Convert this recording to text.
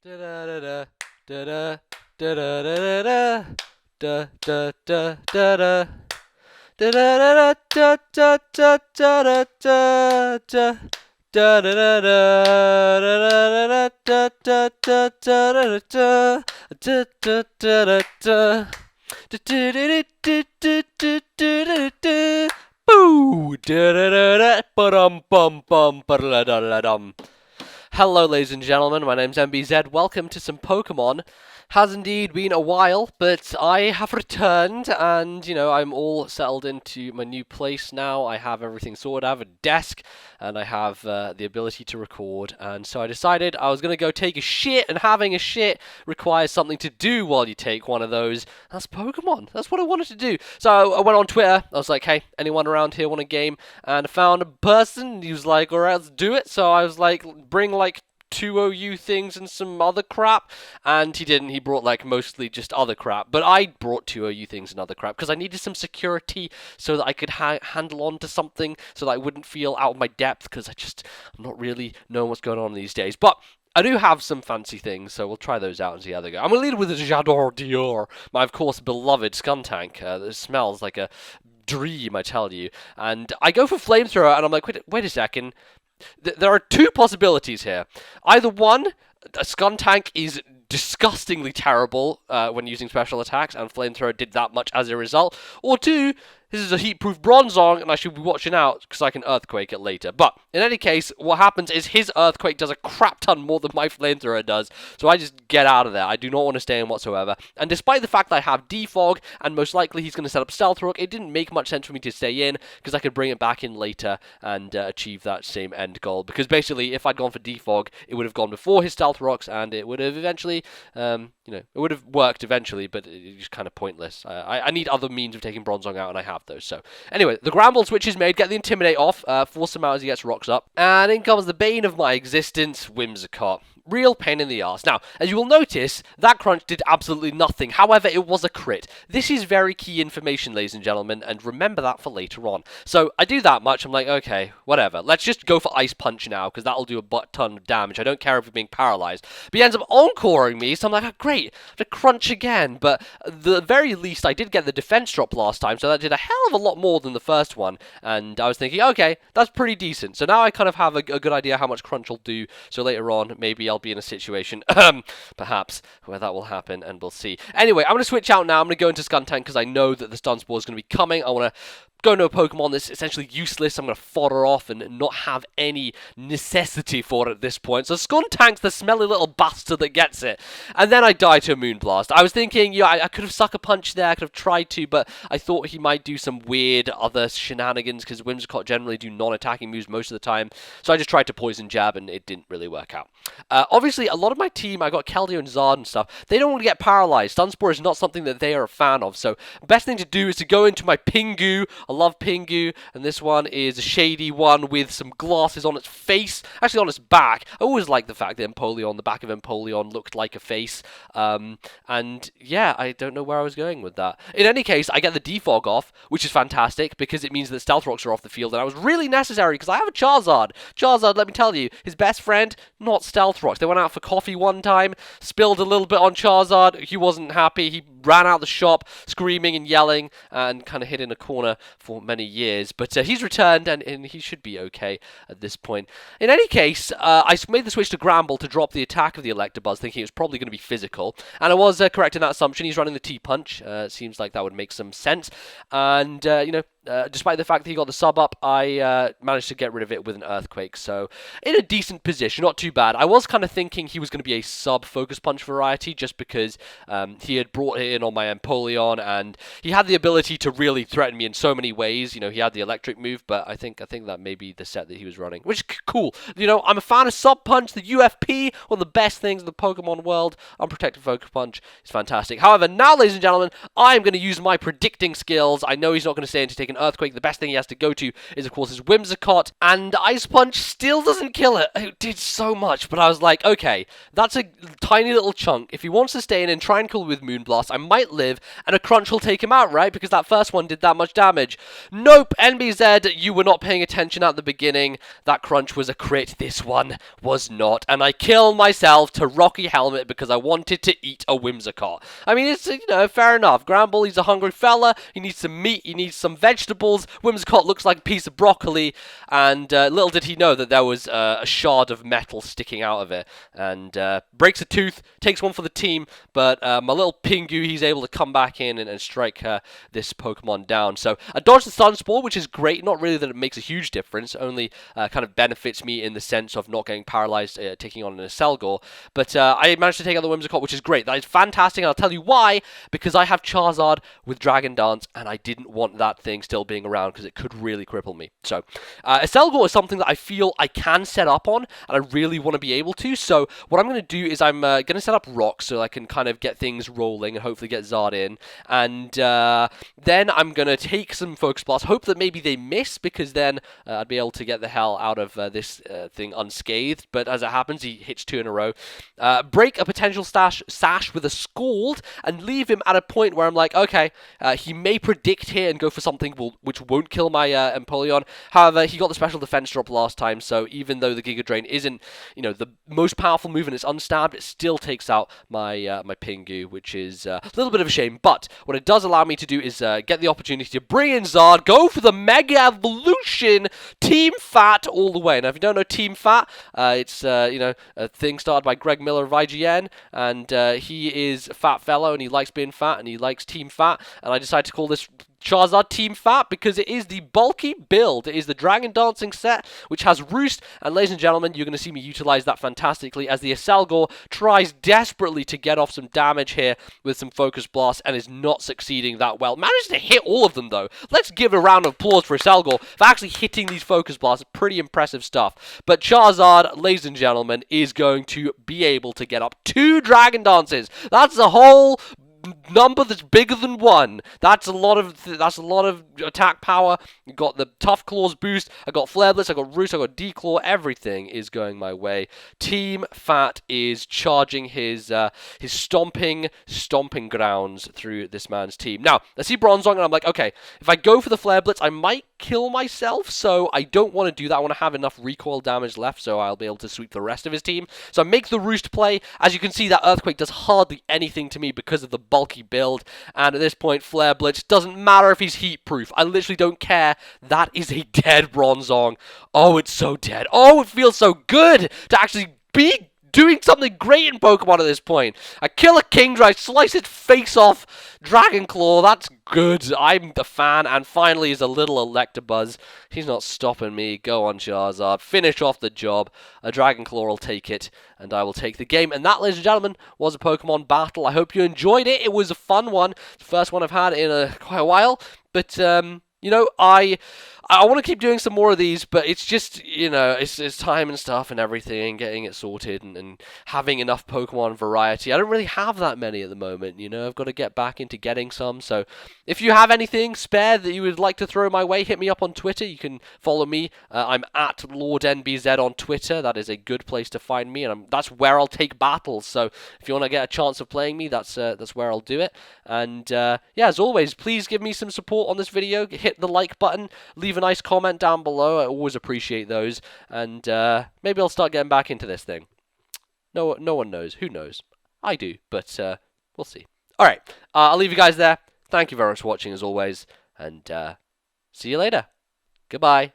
Da da da da da da da da da da da da da da. Da da da da da da da da da da da da da da. Hello, ladies and gentlemen, my name's MBZ. Welcome to some Pokemon. Has indeed been a while, but I have returned, and I'm all settled into my new place now. I have everything sorted. I have a desk, and I have the ability to record. And so I decided I was going to go take a shit, and having a shit requires something to do while you take one of those. That's Pokemon. That's what I wanted to do. So I went on Twitter. I was like, hey, anyone around here want a game? And I found a person. He was like, all right, let's do it. So I was like, bring like 2OU things and some other crap, and he didn't. He brought like mostly just other crap, but I brought 2OU things and other crap because I needed some security so that I could handle on to something, so that I wouldn't feel out of my depth, because I'm not really knowing what's going on these days. But I do have some fancy things, so we'll try those out and see how they go. I'm going to lead with a J'adore Dior, my, of course, beloved Skuntank. That smells like a dream, I tell you. And I go for Flamethrower, and I'm like, wait a second. There are two possibilities here. Either one, a Skuntank is disgustingly terrible when using special attacks, and Flamethrower did that much as a result. Or two, this is a heat-proof Bronzong, and I should be watching out because I can Earthquake it later. But in any case, what happens is his Earthquake does a crap ton more than my Flamethrower does, so I just get out of there. I do not want to stay in whatsoever. And despite the fact that I have Defog, and most likely he's going to set up Stealth Rock, it didn't make much sense for me to stay in, because I could bring it back in later and achieve that same end goal. Because basically, if I'd gone for Defog, it would have gone before his Stealth Rocks, and it would have eventually, it would have worked eventually, but it's just kind of pointless. I need other means of taking Bronzong out, and I have those. So anyway, the Gramble switch is made. Get the Intimidate off. Force him out as he gets rocks up. And in comes the bane of my existence, Whimsicott. Real pain in the arse. Now, as you will notice, that crunch did absolutely nothing. However, it was a crit. This is very key information, ladies and gentlemen, and remember that for later on. So I do that much. I'm like, okay, whatever. Let's just go for Ice Punch now, because that'll do a butt ton of damage. I don't care if we're being paralyzed. But he ends up encoring me, so I'm like, oh, great. I have to crunch again. But at the very least, I did get the defense drop last time, so that did a hell of a lot more than the first one. And I was thinking, okay, that's pretty decent. So now I kind of have a good idea how much crunch will do. So later on, maybe I'll be in a situation, perhaps, where that will happen, and we'll see. Anyway, I'm going to switch out now. I'm going to go into Skuntank because I know that the Stun Spore is going to be coming. I want to go into a Pokemon that's essentially useless. I'm going to fodder off and not have any necessity for it at this point. So Skuntank's the smelly little bastard that gets it. And then I die to a Moonblast. I was thinking, I could have Sucker Punch there. I could have tried to, but I thought he might do some weird other shenanigans because Whimsicott generally do non-attacking moves most of the time. So I just tried to Poison Jab, and it didn't really work out. Obviously, a lot of my team, I got Keldeo and Zard and stuff, they don't want to get paralyzed. Sunspore is not something that they are a fan of. So the best thing to do is to go into my Pingu. I love Pingu, and this one is a shady one with some glasses on its face, actually on its back. I always liked the fact that the back of Empoleon looked like a face, and yeah, I don't know where I was going with that. In any case, I get the Defog off, which is fantastic, because it means that Stealth Rocks are off the field, and that was really necessary, because I have a Charizard. Charizard, let me tell you, his best friend, not Stealth Rocks. They went out for coffee one time, spilled a little bit on Charizard, he wasn't happy, he ran out the shop, screaming and yelling, and kind of hid in a corner for many years, but he's returned, and he should be okay at this point. In any case, I made the switch to Gramble to drop the attack of the Electabuzz, thinking it was probably going to be physical, and I was correct in that assumption. He's running the T-Punch. Seems like that would make some sense, and despite the fact that he got the sub up, I managed to get rid of it with an Earthquake, so in a decent position, not too bad. I was kind of thinking he was going to be a sub-Focus Punch variety, just because he had brought it in on my Empoleon, and he had the ability to really threaten me in so many ways. He had the electric move, but I think that may be the set that he was running, which is cool. I'm a fan of Sub Punch, the UFP, one of the best things in the Pokemon world. Unprotected Focus Punch is fantastic. However, now, ladies and gentlemen, I am going to use my predicting skills. I know he's not going to stay in to take an Earthquake, the best thing he has to go to is, of course, his Whimsicott, and Ice Punch still doesn't kill it. It did so much, but I was like, okay, that's a tiny little chunk. If he wants to stay in and try and kill with Moonblast, I might live, and a Crunch will take him out, right? Because that first one did that much damage. Nope, NBZ, you were not paying attention at the beginning. That Crunch was a crit. This one was not, and I killed myself to Rocky Helmet because I wanted to eat a Whimsicott. I mean, it's, fair enough. Granbull, a hungry fella. He needs some meat. He needs some vegetables. Whimsicott looks like a piece of broccoli, and little did he know that there was a shard of metal sticking out of it, and breaks a tooth, takes one for the team, but my little Pingu, he's able to come back in and strike this Pokemon down. So I dodged the Sun Spore, which is great. Not really that it makes a huge difference, only kind of benefits me in the sense of not getting paralyzed taking on an Aselgor, but I managed to take out the Whimsicott, which is great. That is fantastic, and I'll tell you why, because I have Charizard with Dragon Dance, and I didn't want that thing still being around, because it could really cripple me. So, Aselgor is something that I feel I can set up on, and I really want to be able to, so what I'm going to do is I'm going to set up rocks so I can kind of get things rolling and hopefully get Zard in, and then I'm going to take some Focus Blast, hope that maybe they miss, because then I'd be able to get the hell out of this thing unscathed, but as it happens, he hits 2 in a row. Break a potential sash with a Scald, and leave him at a point where I'm like, okay, he may predict here and go for something which won't kill my Empoleon. However, he got the special defense drop last time, so even though the Giga Drain isn't, the most powerful move and it's unstabbed, it still takes out my my Pingu, which is a little bit of a shame. But what it does allow me to do is get the opportunity to bring in Zard, go for the Mega Evolution, Team Fat all the way. Now, if you don't know Team Fat, it's a thing started by Greg Miller of IGN, and he is a fat fellow, and he likes being fat, and he likes Team Fat, and I decided to call this Charizard Team Fat because it is the bulky build. It is the Dragon Dancing set, which has Roost, and ladies and gentlemen, you're going to see me utilize that fantastically as the Aselgor tries desperately to get off some damage here with some Focus Blast and is not succeeding that well. Managed to hit all of them, though. Let's give a round of applause for Aselgor for actually hitting these Focus Blasts. Pretty impressive stuff. But Charizard, ladies and gentlemen, is going to be able to get up 2 Dragon Dances. That's a whole number that's bigger than 1. That's a lot of attack power. You got the Tough Claws boost. I got Flare Blitz. I got Roost. I got Declaw. Everything is going my way. Team Fat is charging his stomping grounds through this man's team. Now I see Bronzong, and I'm like, okay, if I go for the Flare Blitz, I might kill myself. So I don't want to do that. I want to have enough recoil damage left, so I'll be able to sweep the rest of his team. So I make the Roost play. As you can see, that Earthquake does hardly anything to me because of the bulky build, and at this point, Flare Blitz doesn't matter if he's heat proof. I literally don't care. That is a dead Bronzong. Oh, it's so dead. Oh, it feels so good to actually be doing something great in Pokemon at this point. I kill a Kingdra, I slice its face off, Dragon Claw, that's good. I'm the fan, and finally is a little Electabuzz. He's not stopping me. Go on, Charizard. Finish off the job. A Dragon Claw will take it, and I will take the game. And that, ladies and gentlemen, was a Pokemon battle. I hope you enjoyed it. It was a fun one. The first one I've had in quite a while, but I want to keep doing some more of these, but it's just, it's time and stuff and everything, getting it sorted and having enough Pokemon variety. I don't really have that many at the moment, I've got to get back into getting some. So if you have anything spare that you would like to throw my way, hit me up on Twitter. You can follow me. I'm at LordNBZ on Twitter. That is a good place to find me, and that's where I'll take battles. So if you want to get a chance of playing me, that's where I'll do it. And as always, please give me some support on this video. Hit the like button. Leave a nice comment down below. I always appreciate those, and maybe I'll start getting back into this thing. No one knows. Who knows? I do, but we'll see. Alright, I'll leave you guys there. Thank you very much for watching as always, and see you later. Goodbye.